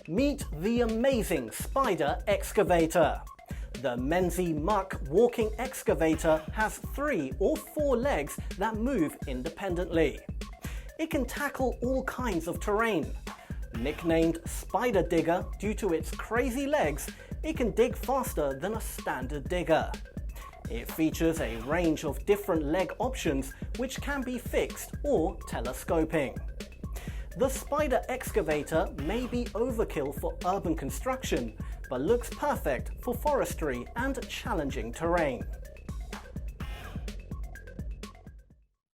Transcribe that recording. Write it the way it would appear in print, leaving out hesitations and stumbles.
Meet the amazing spider excavator. The Menzie Muck walking excavator has 3 or 4 legs that move independently. It can tackle all kinds of terrain. Nicknamed Spider Digger due to its crazy legs, it can dig faster than a standard digger. It features a range of different leg options which can be fixed or telescoping. The spider excavator may be overkill for urban construction, but looks perfect for forestry and challenging terrain.